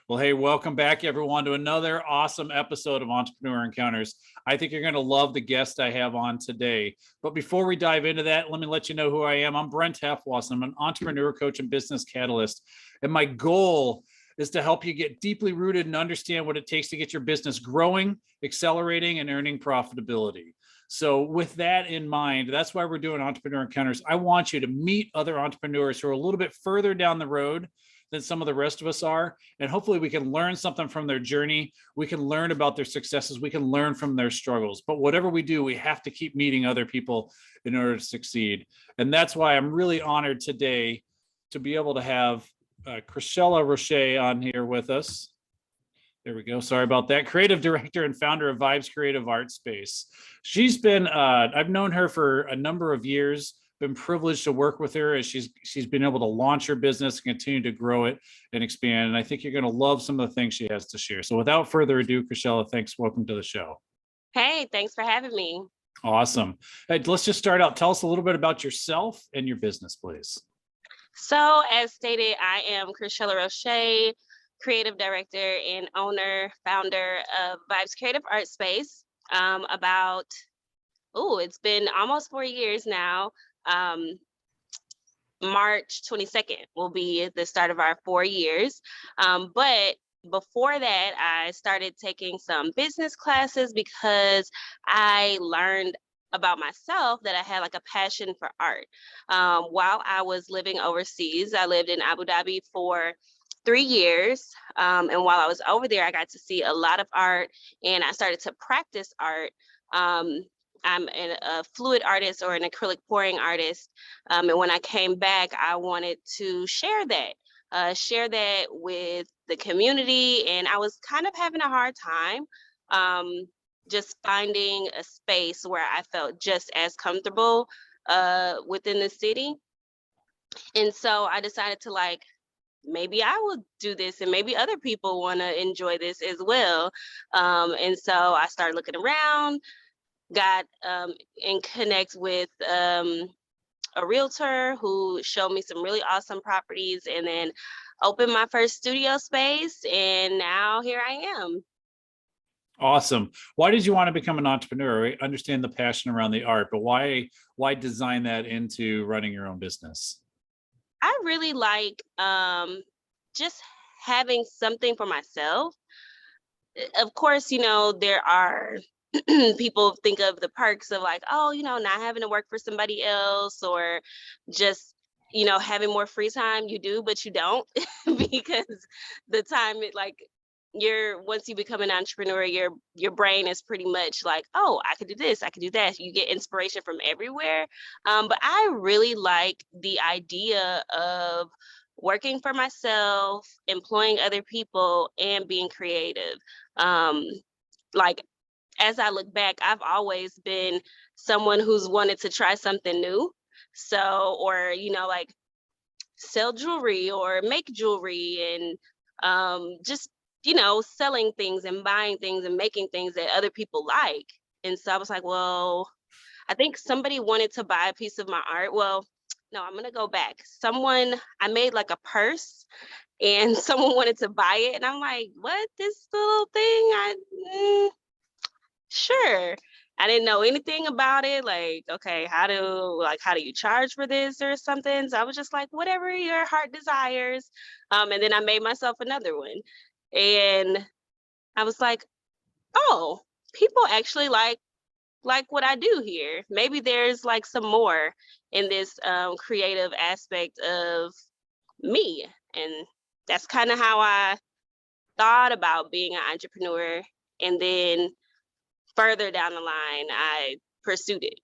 Well, hey, welcome back, everyone, to another awesome episode of Entrepreneur Encounters. I think you're going to love the guest I have on today. But before we dive into that, let me let you know who I am. I'm Brent Hefwas. I'm an entrepreneur coach and business catalyst. And my goal is to help you get deeply rooted and understand what it takes to get your business growing, accelerating, and earning profitability. So with that in mind, that's why we're doing Entrepreneur Encounters. I want you to meet other entrepreneurs who are a little bit further down the road than some of the rest of us are. And hopefully we can learn something from their journey. We can learn about their successes. We can learn from their struggles. But whatever we do, we have to keep meeting other people in order to succeed. And that's why I'm really honored today to be able to have Chrishella Roche on here with us. There we go. Sorry about that. Creative director and founder of VIBEZ Creative Art Space. She's been, I've known her for a number of years, been privileged to work with her as she's been able to launch her business and continue to grow it and expand. And I think you're going to love some of the things she has to share. So without further ado, Chrishella, thanks. Welcome to the show. Hey, thanks for having me. Awesome. Hey, let's just start out. Tell us a little bit about yourself and your business, please. So as stated, I am Chrishella Roche, creative director and owner, founder of VIBEZ Creative Art Space. It's been almost 4 years now. March 22nd will be the start of our 4 years. But before that, I started taking some business classes because I learned about myself that I had like a passion for art. While I was living overseas, I lived in Abu Dhabi for 3 years. And while I was over there, I got to see a lot of art and I started to practice art. I'm a fluid artist or an acrylic pouring artist. And when I came back, I wanted to share that with the community. And I was kind of having a hard time just finding a space where I felt just as comfortable within the city. And so I decided to maybe I will do this and maybe other people want to enjoy this as well. And so I started looking around, got in connect with a realtor who showed me some really awesome properties and then opened my first studio space. And now here I am. Awesome. Why did you want to become an entrepreneur? I understand the passion around the art, but why design that into running your own business? I really like just having something for myself. Of course, there are people think of the perks of not having to work for somebody else or just, having more free time. You do, but you don't because the time once you become an entrepreneur, your brain is pretty much like, oh, I could do this, I could do that. You get inspiration from everywhere. But I really like the idea of working for myself, employing other people, and being creative. As I look back, I've always been someone who's wanted to try something new. So, or, sell jewelry or make jewelry and just, selling things and buying things and making things that other people like. And so I was like, well, I think somebody wanted to buy a piece of my art. Well, no, I'm going to go back. I made like a purse and someone wanted to buy it. And I'm like, what? This little thing? Sure. I didn't know anything about it. Like, okay, how do you charge for this or something? So I was just like, whatever your heart desires. And then I made myself another one. And I was like, oh, people actually like what I do here. Maybe there's some more in this creative aspect of me. And that's kind of how I thought about being an entrepreneur. And then further down the line, I pursued it.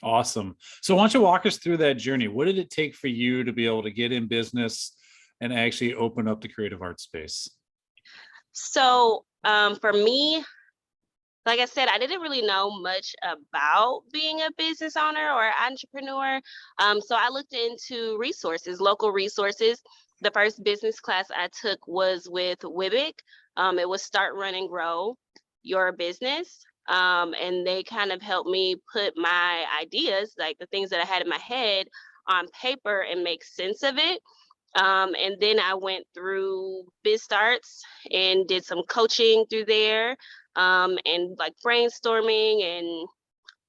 Awesome. So why don't you walk us through that journey? What did it take for you to be able to get in business and actually open up the creative art space? So for me, like I said, I didn't really know much about being a business owner or entrepreneur. So I looked into local resources. The first business class I took was with VIBEZ. It was Start, Run, and Grow Your Business. And they kind of helped me put my ideas, like the things that I had in my head, on paper and make sense of it. And then I went through Biz Starts and did some coaching through there, and like brainstorming and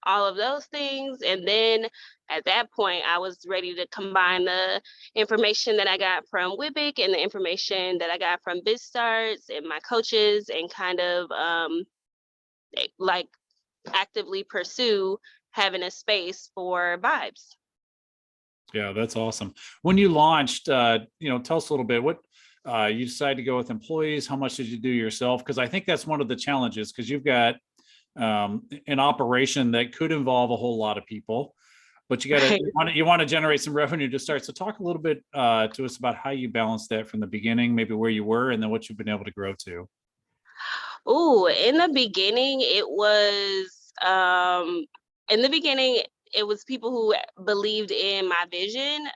all of those things. And then at that point, I was ready to combine the information that I got from WIBIC and the information that I got from Biz Starts and my coaches, and kind of like actively pursue having a space for VIBEZ. Yeah, that's awesome. When you launched, tell us a little bit what you decided to go with employees. How much did you do yourself? Because I think that's one of the challenges, because you've got an operation that could involve a whole lot of people, but you want to generate some revenue to start. So talk a little bit to us about how you balanced that from the beginning, maybe where you were, and then what you've been able to grow to. Oh, in the beginning, it was people who believed in my vision.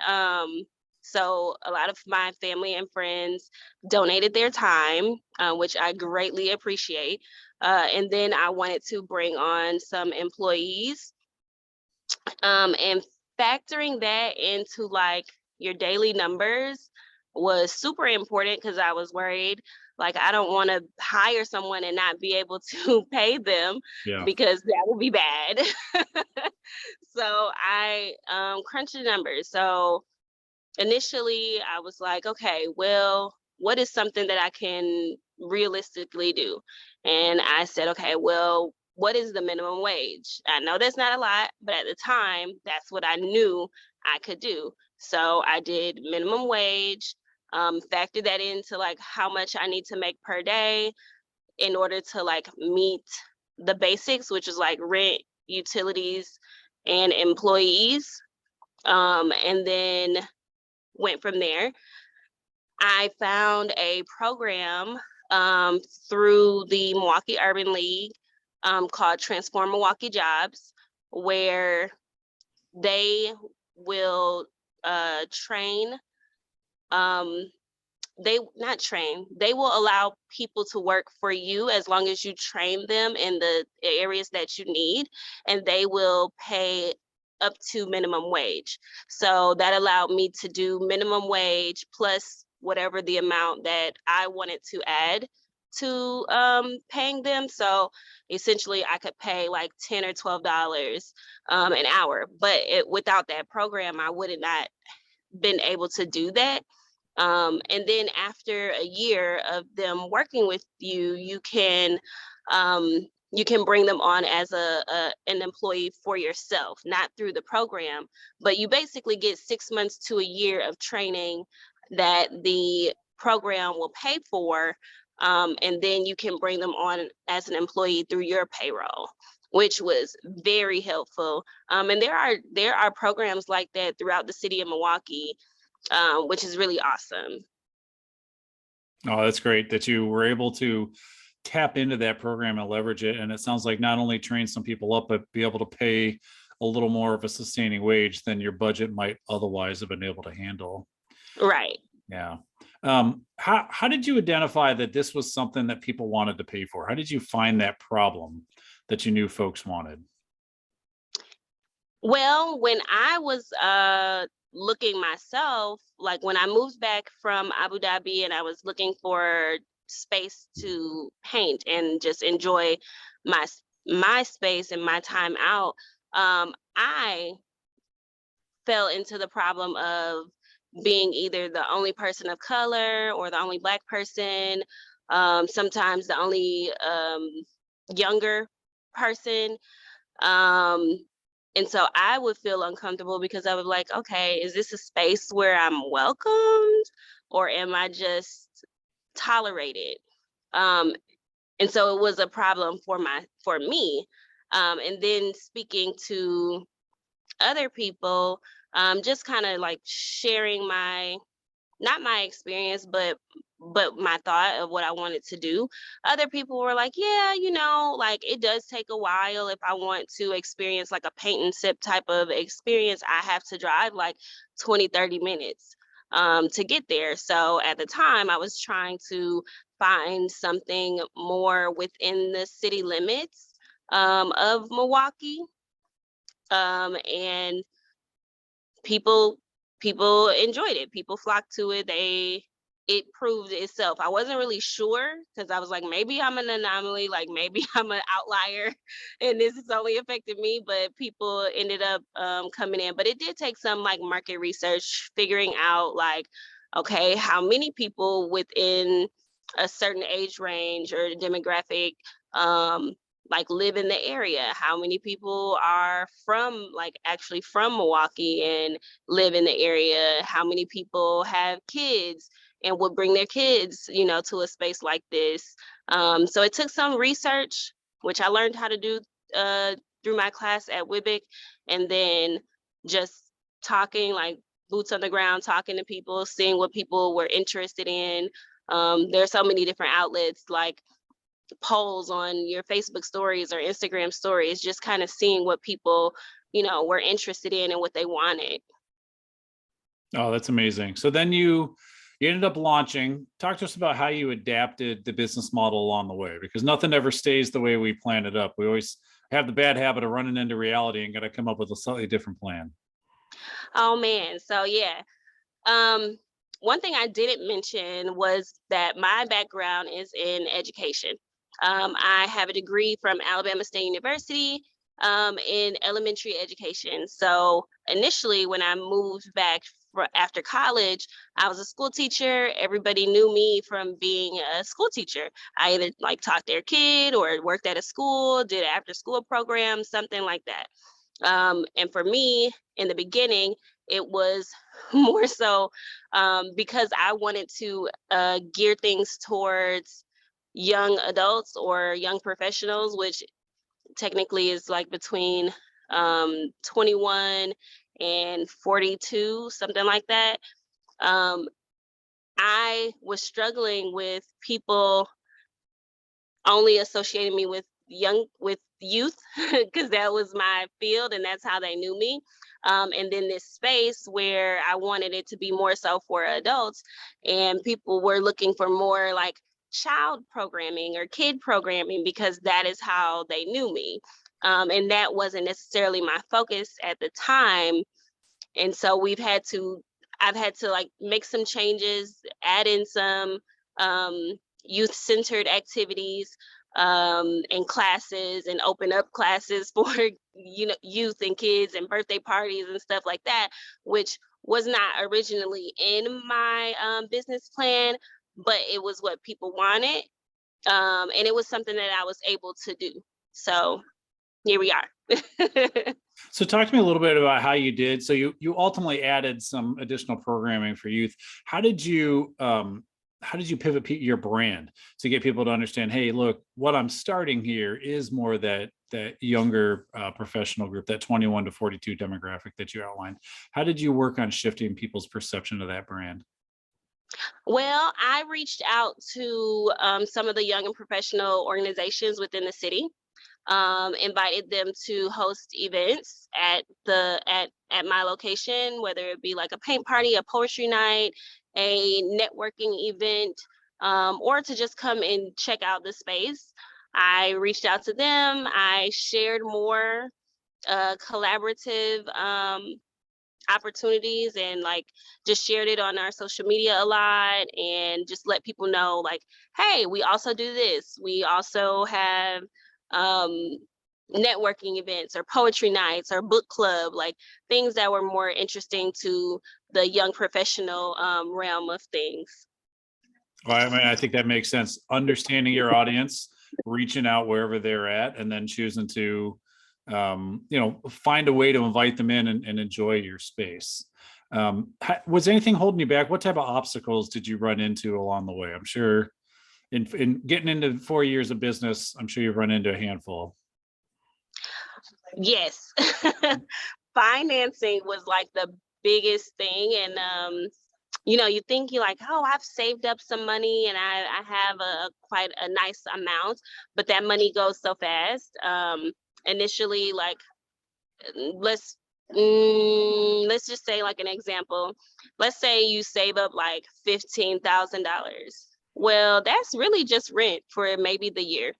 So a lot of my family and friends donated their time, which I greatly appreciate. And then I wanted to bring on some employees, and factoring that into like your daily numbers was super important, because I was worried, like, I don't want to hire someone and not be able to pay them, Yeah. because that would be bad. So I crunched the numbers. So initially I was like, okay, well, what is something that I can realistically do? And I said, okay, well, what is the minimum wage? I know that's not a lot, but at the time, that's what I knew I could do. So I did minimum wage, factor that into like how much I need to make per day in order to like meet the basics, which is like rent, utilities, and employees. And then went from there. I found a program through the Milwaukee Urban League, called Transform Milwaukee Jobs, where they will train, they not train, they will allow people to work for you as long as you train them in the areas that you need, and they will pay up to minimum wage. So that allowed me to do minimum wage plus whatever the amount that I wanted to add to paying them. So essentially I could pay like $10 or $12 an hour, but without that program, I would have not been able to do that. And then after a year of them working with you, you can bring them on as an employee for yourself, not through the program, but you basically get 6 months to a year of training that the program will pay for, and then you can bring them on as an employee through your payroll, which was very helpful. And there are programs like that throughout the city of Milwaukee, which is really awesome. Oh, that's great that you were able to tap into that program and leverage it. And it sounds like not only train some people up, but be able to pay a little more of a sustaining wage than your budget might otherwise have been able to handle. Right. Yeah. How did you identify that this was something that people wanted to pay for? How did you find that problem that you knew folks wanted? Well, when I was looking myself, like when I moved back from Abu Dhabi and I was looking for space to paint and just enjoy my my space and my time out, I fell into the problem of being either the only person of color or the only Black person, sometimes the only younger person. Um, and so I would feel uncomfortable because I would like, okay, is this a space where I'm welcomed or am I just tolerated? Um, and so it was a problem for me. And then speaking to other people, just kind of like sharing my, not my experience, but my thought of what I wanted to do. Other people were like, yeah, like it does take a while. If I want to experience like a paint and sip type of experience, I have to drive like 20-30 minutes to get there. So at the time I was trying to find something more within the city limits of Milwaukee. And people people enjoyed it. People flocked to it. It proved itself. I wasn't really sure because I was like, maybe I'm an anomaly, like maybe I'm an outlier and this is only affected me, but people ended up coming in. But it did take some like market research, figuring out like, okay, how many people within a certain age range or demographic like live in the area, how many people are from like actually from Milwaukee and live in the area, how many people have kids and would bring their kids, you know, to a space like this. So it took some research, which I learned how to do through my class at WIBEZ, and then just talking, like boots on the ground, talking to people, seeing what people were interested in. There are so many different outlets like polls on your Facebook stories or Instagram stories, just kind of seeing what people, you know, were interested in and what they wanted. Oh, that's amazing. So then you ended up launching. Talk to us about how you adapted the business model along the way, because nothing ever stays the way we planned it up. We always have the bad habit of running into reality and got to come up with a slightly different plan. Oh man, so yeah. Um, One thing I didn't mention was that my background is in education. I have a degree from Alabama State University in elementary education. So initially, when I moved back after college, I was a school teacher. Everybody knew me from being a school teacher. I either like taught their kid or worked at a school, did after school program, something like that. And for me, in the beginning, it was more so because I wanted to gear things towards young adults or young professionals, which technically is like between 21 and 42, something like that. I was struggling with people only associating me with youth because that was my field and that's how they knew me. And then this space where I wanted it to be more so for adults, and people were looking for more like child programming or kid programming because that is how they knew me. And that wasn't necessarily my focus at the time. And so I've had to like make some changes, add in some youth-centered activities and classes, and open up classes for youth and kids and birthday parties and stuff like that, which was not originally in my business plan, but it was what people wanted, and it was something that I was able to do. So here we are. So talk to me a little bit about how you did. So you ultimately added some additional programming for youth. How did you pivot your brand to get people to understand, hey, look, what I'm starting here is more that younger professional group, that 21 to 42 demographic that you outlined. How did you work on shifting people's perception of that brand? Well, I reached out to some of the young and professional organizations within the city, invited them to host events at my location, whether it be like a paint party, a poetry night, a networking event, or to just come and check out the space. I reached out to them. I shared more collaborative opportunities and like just shared it on our social media a lot, and just let people know like, hey, we also do this. We also have um networking events or poetry nights or book club, like things that were more interesting to the young professional realm of things. Well, I mean, I think that makes sense. Understanding your audience, reaching out wherever they're at, and then choosing to, find a way to invite them in and enjoy your space. Was anything holding you back? What type of obstacles did you run into along the way? I'm sure in getting into 4 years of business, I'm sure you've run into a handful. Yes. Financing was like the biggest thing. And you think you're like, oh, I've saved up some money and I have a quite a nice amount, but that money goes so fast. Initially, like let's let's just say like an example. Let's say you save up like $15,000. Well, that's really just rent for maybe the year.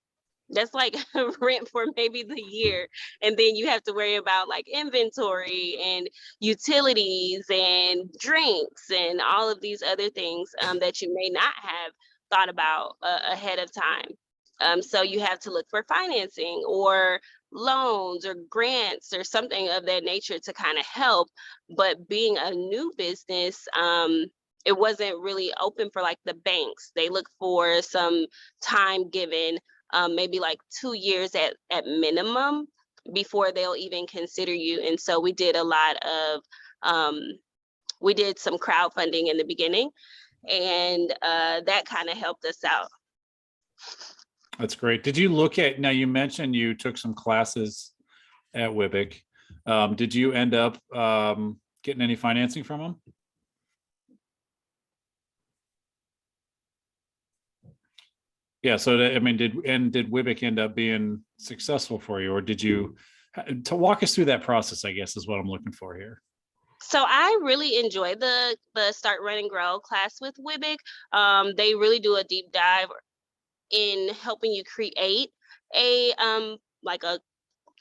That's like rent for maybe the year. And then you have to worry about like inventory and utilities and drinks and all of these other things that you may not have thought about ahead of time. So you have to look for financing or loans or grants or something of that nature to kind of help. But being a new business, it wasn't really open for like the banks. They look for some time given, maybe like 2 years at minimum before they'll even consider you. And so we did a lot of, we did some crowdfunding in the beginning, and that kind of helped us out. That's great. Did you look at, now you mentioned you took some classes at VIBEZ. Did you end up getting any financing from them? Yeah. So I mean, did WIBIC end up being successful for you, or did you, to walk us through that process, I guess is what I'm looking for here. So I really enjoyed the Start, Run, and Grow class with WIBIC. They really do a deep dive in helping you create a like a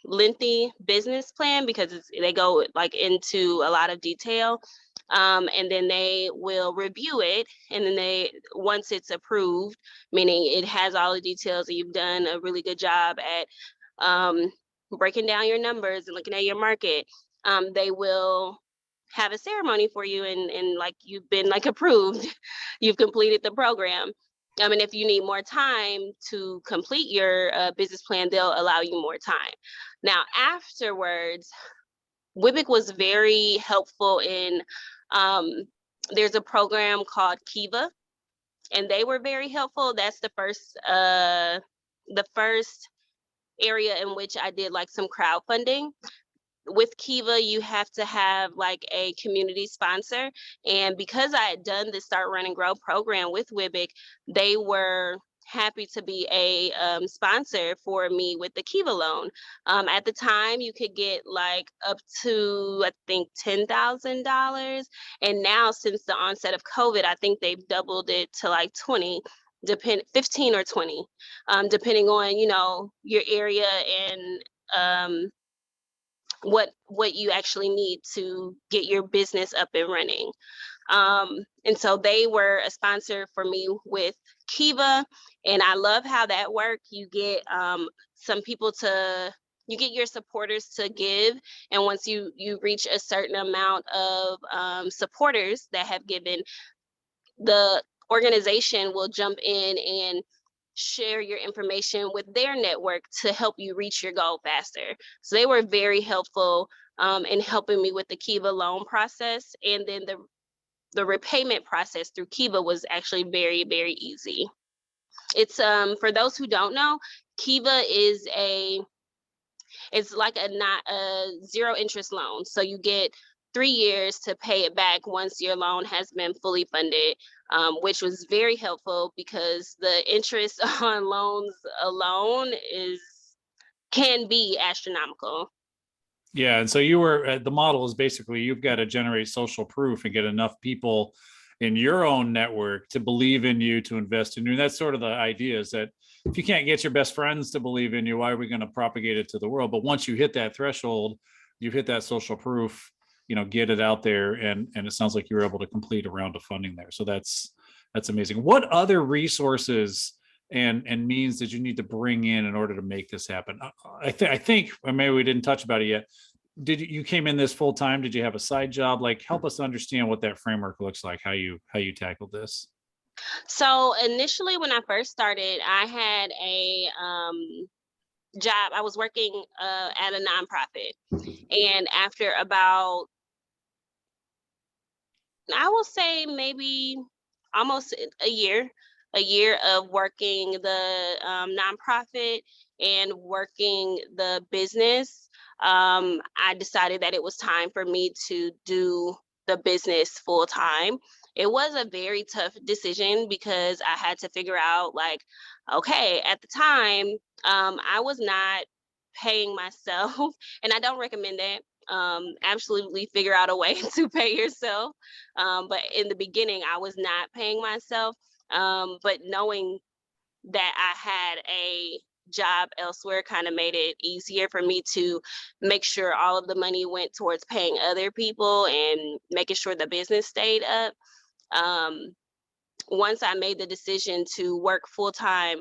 lengthy business plan, because they go like into a lot of detail. And then they will review it, and then once it's approved, meaning it has all the details and you've done a really good job at breaking down your numbers and looking at your market, they will have a ceremony for you, and like you've been like approved, you've completed the program. And if you need more time to complete your business plan, they'll allow you more time. Now, afterwards, WIBIC was very helpful in, there's a program called Kiva, and they were very helpful. That's the first area in which I did like some crowdfunding. With Kiva, you have to have like a community sponsor. And because I had done the Start, Run, and Grow program with WIBIC, they were happy to be a sponsor for me with the Kiva loan. At the time, you could get like up to, I think, $10,000. And now, since the onset of COVID, I think they've doubled it to like 15 or 20, depending on, your area and what you actually need to get your business up and running. And so they were a sponsor for me with Kiva, and I love how that worked. You get you get your supporters to give, and once you reach a certain amount of supporters that have given, the organization will jump in and share your information with their network to help you reach your goal faster. So they were very helpful in helping me with the Kiva loan process. And then the repayment process through Kiva was actually very, very easy. It's for those who don't know, Kiva is it's like a zero interest loan. So you get 3 years to pay it back once your loan has been fully funded, which was very helpful because the interest on loans alone can be astronomical. Yeah. And so you were, the model is basically you've got to generate social proof and get enough people in your own network to believe in you, to invest in you. And that's sort of the idea, is that if you can't get your best friends to believe in you, why are we going to propagate it to the world? But once you hit that threshold, you've hit that social proof, get it out there. And it sounds like you were able to complete a round of funding there. So that's amazing. What other resources and means did you need to bring in order to make this happen? I think, or maybe we didn't touch about it yet. You came in this full time? Did you have a side job? Like, help us understand what that framework looks like, how you tackled this. So initially, when I first started, I had a job. I was working at a nonprofit, and after about, I will say maybe almost a year of working the nonprofit and working the business, I decided that it was time for me to do the business full time. It was a very tough decision because I had to figure out, like, okay, at the time, I was not paying myself, and I don't recommend that. Absolutely figure out a way to pay yourself. But in the beginning, I was not paying myself. But knowing that I had a job elsewhere kind of made it easier for me to make sure all of the money went towards paying other people and making sure the business stayed up. Um, Once I made the decision to work full time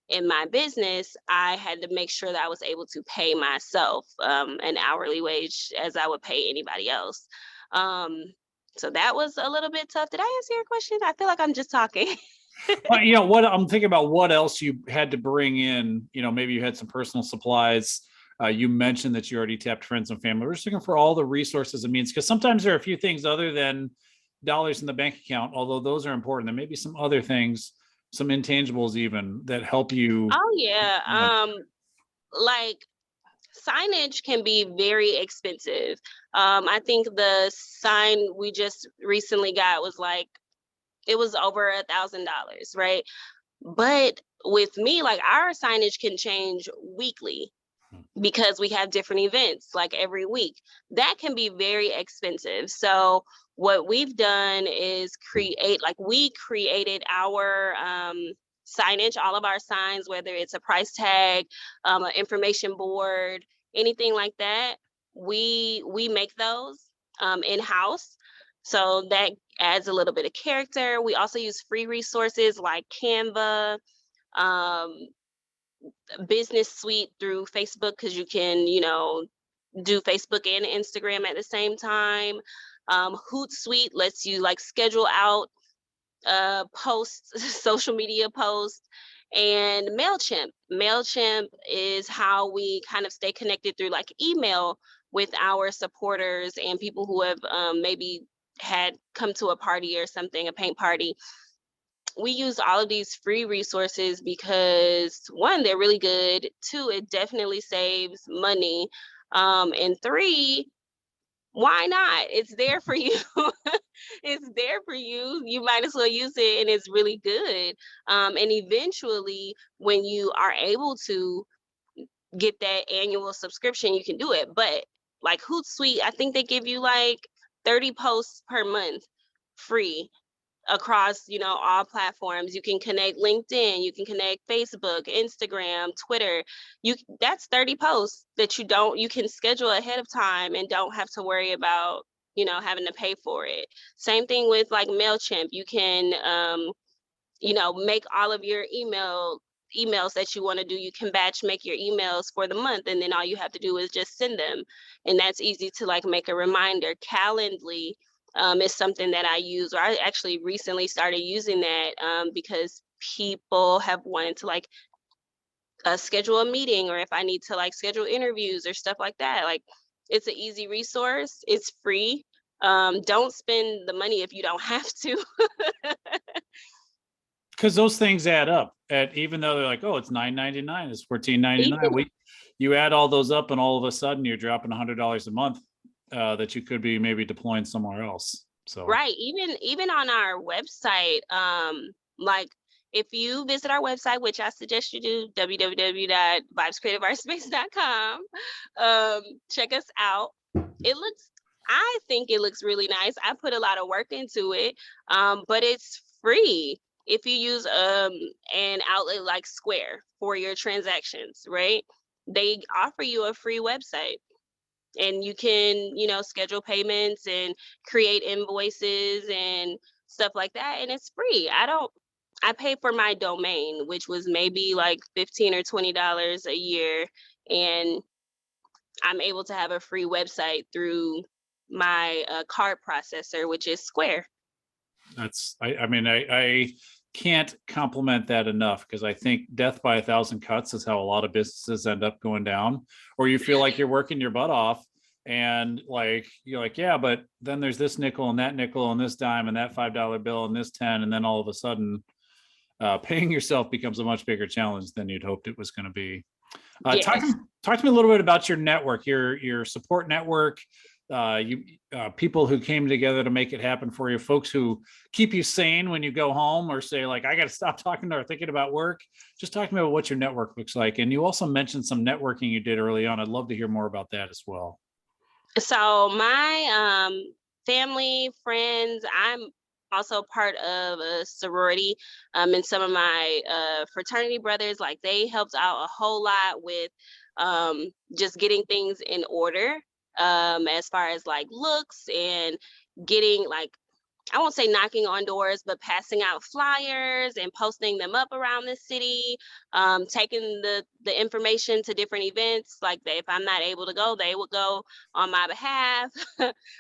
in my business, I had to make sure that I was able to pay myself an hourly wage as I would pay anybody else. Um, so that was a little bit tough. Did I answer your question? I feel like I'm just talking. Well, you know what, I'm thinking about what else you had to bring in. You know, maybe you had some personal supplies. You mentioned that you already tapped friends and family. We're just looking for all the resources and means, because sometimes there are a few things other than dollars in the bank account, although those are important. There may be some other things, some intangibles even, that help you. Oh yeah. Like signage can be very expensive. I think the sign we just recently got was like it was over $1,000, right? But with me, like our signage can change weekly because we have different events like every week. That can be very expensive. So what we've done is we created our signage, all of our signs, whether it's a price tag, an information board, anything like that. We make those in-house. So that adds a little bit of character. We also use free resources like Canva, um, Business Suite through Facebook because you can, do Facebook and Instagram at the same time. Hootsuite lets you like schedule out posts, social media posts, and MailChimp is how we kind of stay connected through like email with our supporters and people who have maybe had come to a party or something, a paint party. We use all of these free resources because one, they're really good. Two, it definitely saves money. And three, why not? It's there for you. It's there for you. You might as well use it, and it's really good. And eventually, when you are able to get that annual subscription, you can do it. But like Hootsuite, I think they give you like 30 posts per month free across all platforms. You can connect LinkedIn, you can connect Facebook, Instagram, Twitter. That's 30 posts that you can schedule ahead of time and don't have to worry about having to pay for it. Same thing with like MailChimp. You can make all of your emails that you want to do. You can batch make your emails for the month, and then all you have to do is just send them, and that's easy to like make a reminder. Calendly is something that I use, or I actually recently started using that because people have wanted to like schedule a meeting, or if I need to like schedule interviews or stuff like that. Like it's an easy resource. It's free. Don't spend the money if you don't have to. Because those things add up. At even though they're like, oh, it's $9.99, it's $14.99. You add all those up, and all of a sudden you're dropping $100 a month that you could be maybe deploying somewhere else. So right, even on our website, like if you visit our website, which I suggest you do, www.vibescreativeartspace.com, check us out. I think it looks really nice. I put a lot of work into it, but it's free if you use an outlet like Square for your transactions, right? They offer you a free website, and you can schedule payments and create invoices and stuff like that, and it's free. I pay for my domain, which was maybe like $15 or $20 a year, and I'm able to have a free website through my card processor, which is Square. I can't compliment that enough, because I think death by 1,000 cuts is how a lot of businesses end up going down, or you feel like you're working your butt off, and like you're like, yeah, but then there's this nickel and that nickel and this dime and that $5 bill and this 10, and then all of a sudden paying yourself becomes a much bigger challenge than you'd hoped it was going to be. Yes. Talk to me a little bit about your network, your support network, people who came together to make it happen for you, folks who keep you sane when you go home or say like, I got to stop talking to or thinking about work. Just talk to me about what your network looks like. And you also mentioned some networking you did early on. I'd love to hear more about that as well. So my family, friends, also part of a sorority, and some of my fraternity brothers, like they helped out a whole lot with just getting things in order, as far as like looks and getting like, I won't say knocking on doors, but passing out flyers and posting them up around the city, taking the information to different events. Like if I'm not able to go, they would go on my behalf,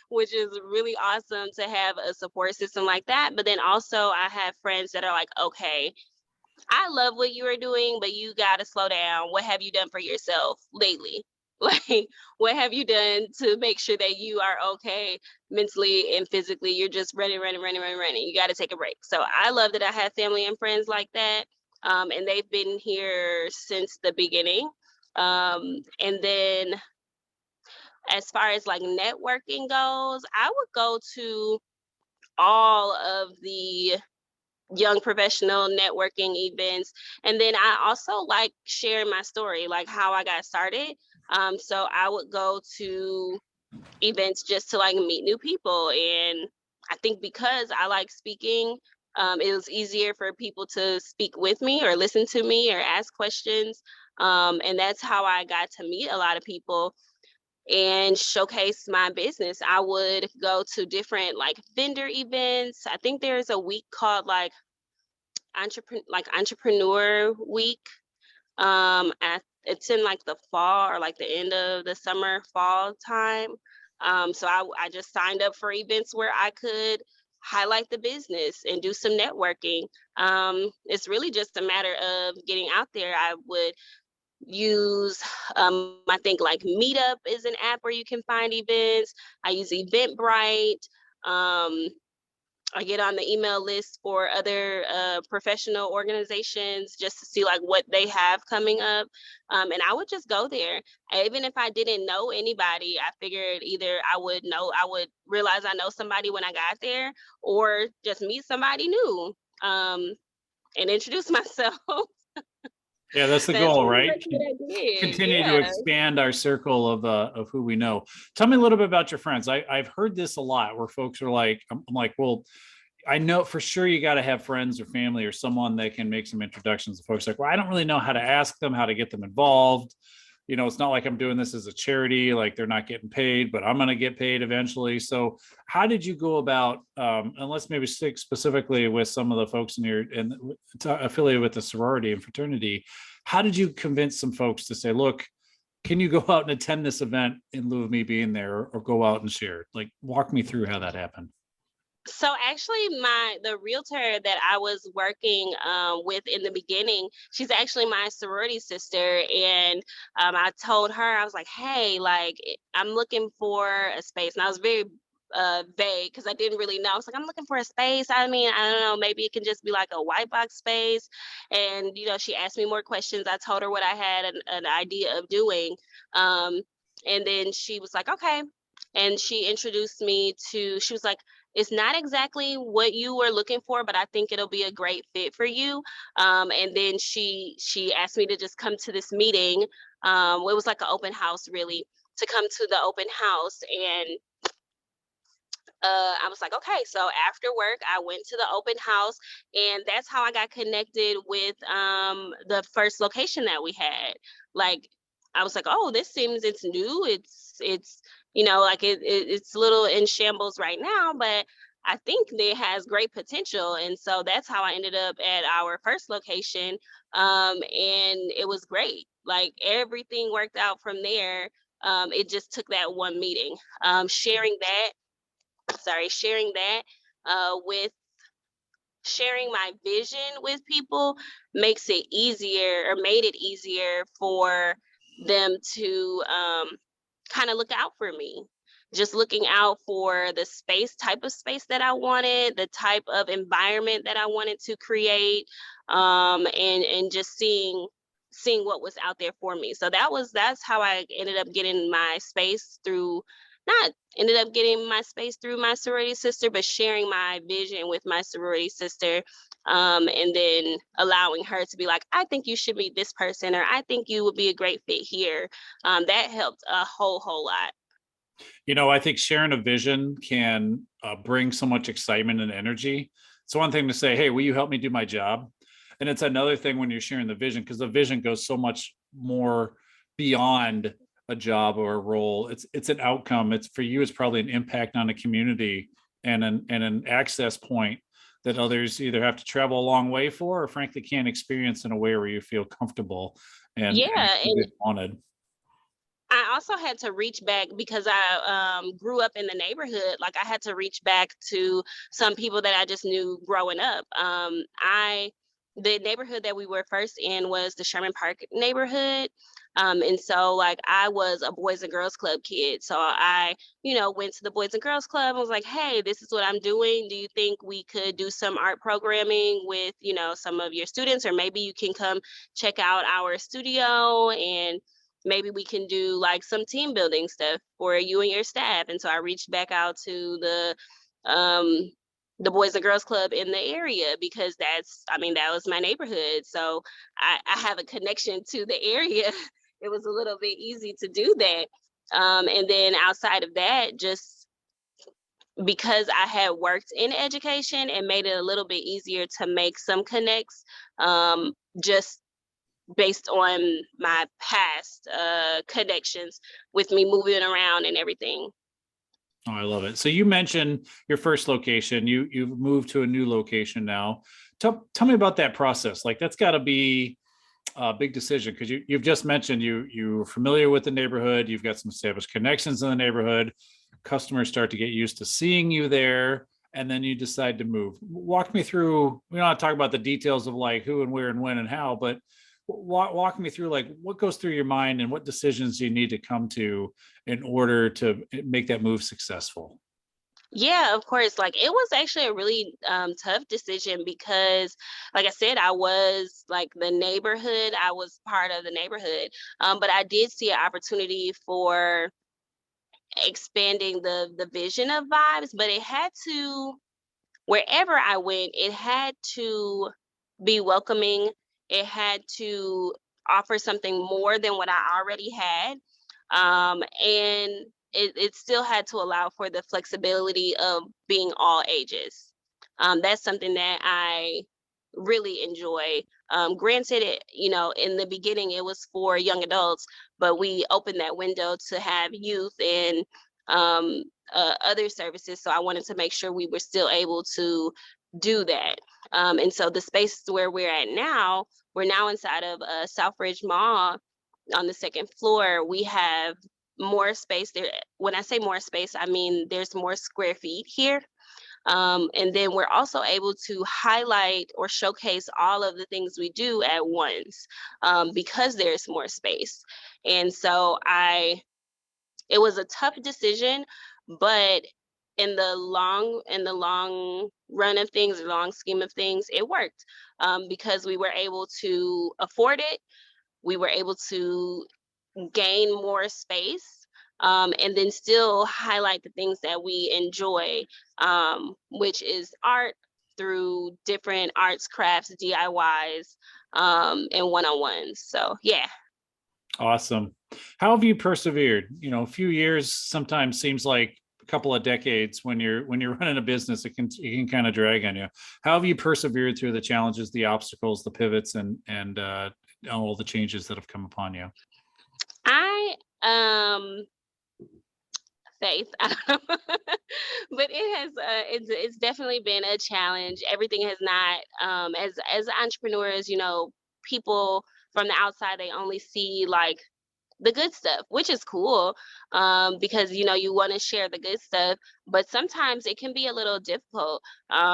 which is really awesome to have a support system like that. But then also I have friends that are like, okay, I love what you are doing, but you got to slow down. What have you done for yourself lately? Like, what have you done to make sure that you are okay mentally and physically? You're just running, running, running, running, running. You got to take a break. So I love that I have family and friends like that. And they've been here since the beginning. And then as far as like networking goes, I would go to all of the young professional networking events. And then I also like sharing my story, like how I got started. So I would go to events just to like meet new people. And I think because I like speaking, it was easier for people to speak with me or listen to me or ask questions. And that's how I got to meet a lot of people and showcase my business. I would go to different like vendor events. I think there's a week called like entrepreneur week. It's in like the fall or like the end of the summer fall time. So I just signed up for events where I could highlight the business and do some networking. It's really just a matter of getting out there. I would use, I think like Meetup is an app where you can find events. I use Eventbrite. Um, I get on the email list for other professional organizations just to see like what they have coming up. And I would just go there. Even if I didn't know anybody, I figured either I would realize I know somebody when I got there, or just meet somebody new and introduce myself. Yeah, that's the That's goal, pretty right? much what I did. Continue to Yeah. expand our circle of who we know. Tell me a little bit about your friends. I've heard this a lot where folks are like, I'm like, well, I know for sure you got to have friends or family or someone that can make some introductions to folks. Like, well, I don't really know how to ask them, how to get them involved. You know, it's not like I'm doing this as a charity, like they're not getting paid, but I'm going to get paid eventually. So how did you go about, and let's maybe stick specifically with some of the folks in your affiliated with the sorority and fraternity, how did you convince some folks to say, look, can you go out and attend this event in lieu of me being there, or go out and share? Like, walk me through how that happened. So actually, the realtor that I was working with in the beginning, she's actually my sorority sister, and I told her, I was like, "Hey, like I'm looking for a space," and I was very vague because I didn't really know. I was like, "I'm looking for a space. I mean, I don't know, maybe it can just be like a white box space." And she asked me more questions. I told her what I had an idea of doing, and then she was like, "Okay." And she introduced me to. She was like, it's not exactly what you were looking for, but I think it'll be a great fit for you. And then she asked me to just come to this meeting. It was like an open house, really, to come to the open house. And I was like, okay. So after work, I went to the open house, and that's how I got connected with the first location that we had. Like, I was like, oh, this seems it's new. It's like it's a little in shambles right now, but I think it has great potential. And so that's how I ended up at our first location. And it was great. Like everything worked out from there. It just took that one meeting. Sharing that with sharing my vision with people makes it easier, or made it easier for them to kind of look out for me. Just looking out for the type of space that I wanted, the type of environment that I wanted to create, and just seeing what was out there for me. So that's how I ended up getting my space through not ended up getting my space through my sorority sister, but sharing my vision with my sorority sister, and then allowing her to be like, I think you should meet this person, or I think you would be a great fit here. That helped a whole lot. I think sharing a vision can bring so much excitement and energy. It's one thing to say, hey, will you help me do my job? And it's another thing when you're sharing the vision, because the vision goes so much more beyond a job or a role. It's an outcome. It's for you, it's probably an impact on a community and an access point that others either have to travel a long way for, or frankly can't experience in a way where you feel comfortable and Yeah, and wanted. I also had to reach back because I grew up in the neighborhood. Like I had to reach back to some people that I just knew growing up. The neighborhood that we were first in was the Sherman Park neighborhood. And so like I was a Boys and Girls Club kid. So I, went to the Boys and Girls Club and was like, hey, this is what I'm doing. Do you think we could do some art programming with, some of your students, or maybe you can come check out our studio, and maybe we can do like some team building stuff for you and your staff. And so I reached back out to the Boys and Girls Club in the area, because that was my neighborhood. So I have a connection to the area. It was a little bit easy to do that. And then outside of that, just because I had worked in education, it made it a little bit easier to make some connects, just based on my past connections with me moving around and everything. Oh, I love it. So you mentioned your first location. You've moved to a new location now. Tell me about that process. Like that's got to be a big decision, because you've just mentioned you're familiar with the neighborhood. You've got some established connections in the neighborhood. Customers start to get used to seeing you there, and then you decide to move. Walk me through. We don't have to talk about the details of like who and where and when and how, but walk me through like what goes through your mind and what decisions you need to come to in order to make that move successful. Yeah, of course. Like it was actually a really tough decision because, like I said, I was like the neighborhood. I was part of the neighborhood, but I did see an opportunity for expanding the vision of Vibes. But it had to, wherever I went, it had to be welcoming. It had to offer something more than what I already had. And it still had to allow for the flexibility of being all ages. That's something that I really enjoy. Granted, in the beginning it was for young adults, but we opened that window to have youth and other services. So I wanted to make sure we were still able to do that. And so the space where we're at now, we're now inside of a Southridge Mall on the second floor. We have more space there. When I say more space, I mean there's more square feet here. And then we're also able to highlight or showcase all of the things we do at once, because there's more space. And so it was a tough decision, but in the long run of things, the long scheme of things, it worked, because we were able to afford it. We were able to gain more space, and then still highlight the things that we enjoy, which is art through different arts, crafts, DIYs, and one-on-ones. So yeah. Awesome. How have you persevered? A few years sometimes seems like a couple of decades. When you're running a business, it can kind of drag on you. How have you persevered through the challenges, the obstacles, the pivots, and all the changes that have come upon you? I faith. I don't know. But it has it's definitely been a challenge. Everything has not, as entrepreneurs, people from the outside, they only see like the good stuff, which is cool, because you want to share the good stuff, but sometimes it can be a little difficult.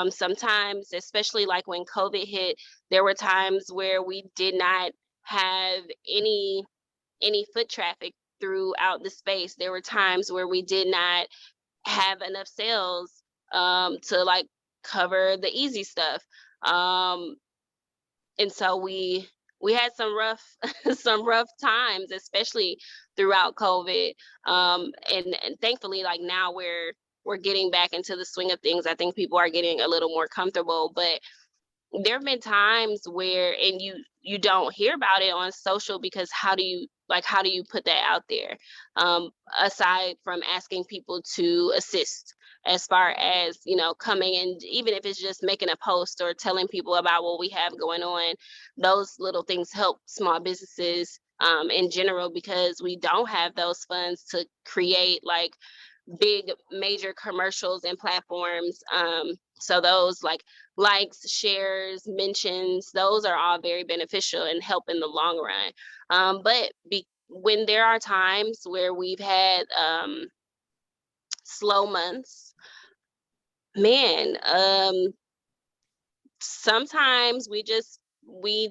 Sometimes, especially like when COVID hit, there were times where we did not have any foot traffic throughout the space. There were times where we did not have enough sales, to like cover the easy stuff. Um, and so we had some rough some rough times, especially throughout COVID. And thankfully, like now we're getting back into the swing of things. I think people are getting a little more comfortable, but there have been times where, and you don't hear about it on social, because how do you put that out there, aside from asking people to assist, as far as, coming, and even if it's just making a post or telling people about what we have going on, those little things help small businesses in general, because we don't have those funds to create like big major commercials and platforms. So those like likes, shares, mentions, those are all very beneficial and help in the long run. But when there are times where we've had slow months, man, sometimes we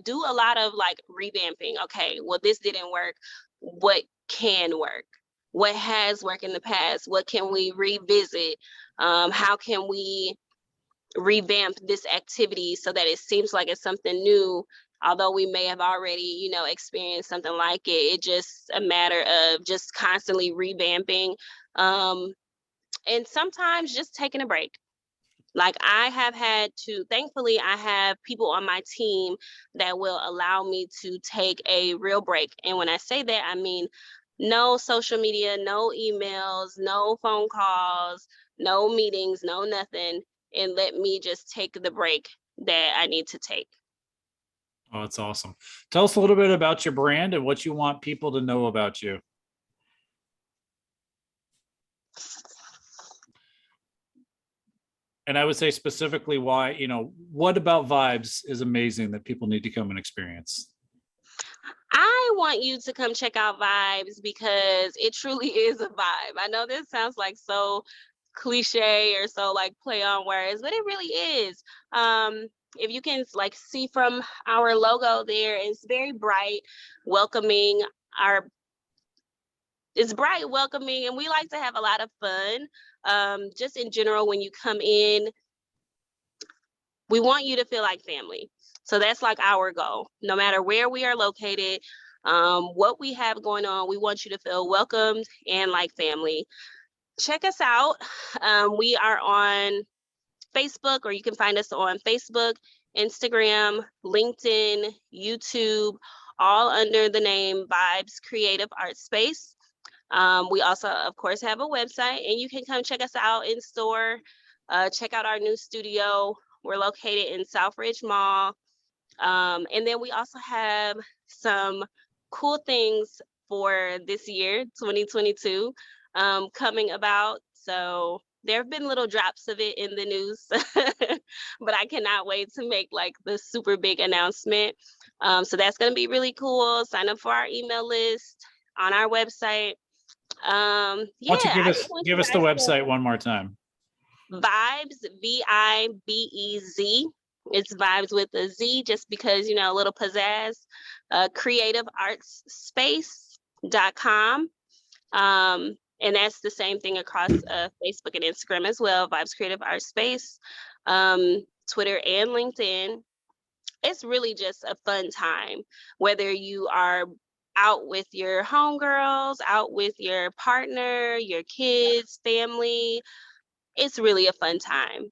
do a lot of like revamping. Okay, well, this didn't work. What can work? What has worked in the past? What can we revisit? How can we revamp this activity so that it seems like it's something new, although we may have already, experienced something like it? It's just a matter of just constantly revamping, and sometimes just taking a break. Like, thankfully, I have people on my team that will allow me to take a real break. And when I say that, I mean, no social media, no emails, no phone calls, no meetings, no nothing. And let me just take the break that I need to take. Oh, that's awesome. Tell us a little bit about your brand and what you want people to know about you. And I would say specifically why, what about VIBEZ is amazing that people need to come and experience? I want you to come check out VIBEZ because it truly is a vibe. I know this sounds like so cliche or so like play on words, but it really is. If you can like see from our logo there, it's very bright, welcoming. It's bright, welcoming, and we like to have a lot of fun. Just in general, when you come in, we want you to feel like family. So that's like our goal. No matter where we are located, what we have going on, we want you to feel welcomed and like family. Check us out. We are on Facebook, or you can find us on Facebook, Instagram, LinkedIn, YouTube, all under the name VIBEZ Creative Art Space. We also, of course, have a website, and you can come check us out in store. Check out our new studio. We're located in Southridge Mall. And then we also have some cool things for this year, 2022, coming about. So there have been little drops of it in the news, but I cannot wait to make like the super big announcement. So that's going to be really cool. Sign up for our email list on our website. Why don't you give us the website one more time? VIBEZ, VIBEZ. It's VIBEZ with a Z, just because, a little pizzazz. CreativeArtsSpace.com. And that's the same thing across Facebook and Instagram as well. VIBEZ Creative Art Space, Twitter and LinkedIn. It's really just a fun time, whether you are out with your homegirls, out with your partner, your kids, family. It's really a fun time.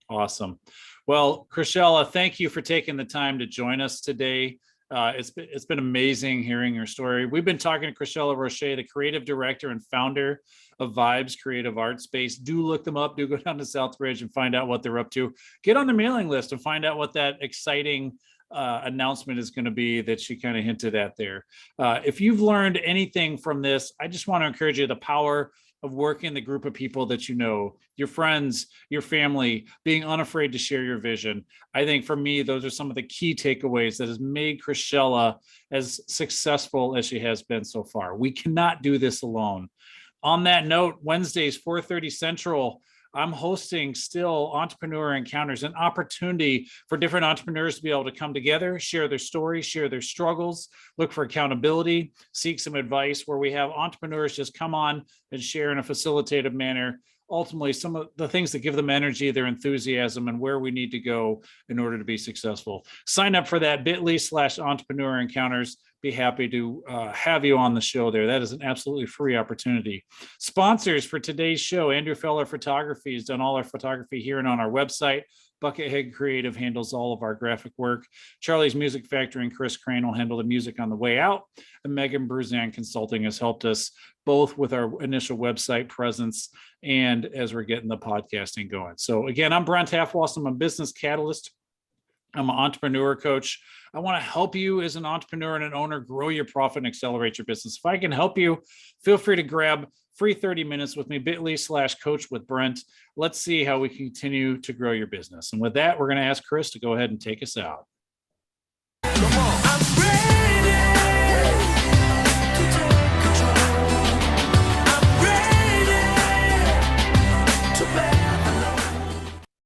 Awesome. Well, Chrishella, thank you for taking the time to join us today. It's been amazing hearing your story. We've been talking to Chrishella Roche, the creative director and founder of VIBEZ Creative Art Space. Do look them up. Do go down to Southridge and find out what they're up to. Get on the mailing list and find out what that exciting announcement is going to be that she kind of hinted at there. If you've learned anything from this, I just want to encourage you, the power of working the group of people that you know, your friends, your family, being unafraid to share your vision. I think for me, those are some of the key takeaways that has made Chrishella as successful as she has been so far. We cannot do this alone. On that note, Wednesdays, 4:30 Central, I'm hosting still Entrepreneur Encounters, an opportunity for different entrepreneurs to be able to come together, share their stories, share their struggles, look for accountability, seek some advice, where we have entrepreneurs just come on and share in a facilitative manner, ultimately some of the things that give them energy, their enthusiasm, and where we need to go in order to be successful. Sign up for that, bit.ly/Entrepreneur Encounters. Be happy to have you on the show there. That is an absolutely free opportunity. Sponsors for today's show: Andrew Feller Photography has done all our photography here and on our website. Buckethead Creative handles all of our graphic work. Charlie's Music Factory and Chris Crane will handle the music on the way out. And Megan Bruzan Consulting has helped us both with our initial website presence and as we're getting the podcasting going. So again, I'm Brent Halfwasser. I'm a business catalyst. I'm an entrepreneur coach. I want to help you as an entrepreneur and an owner grow your profit and accelerate your business. If I can help you, feel free to grab free 30 minutes with me, bit.ly/coach with Brent. Let's see how we continue to grow your business. And with that, we're going to ask Chris to go ahead and take us out.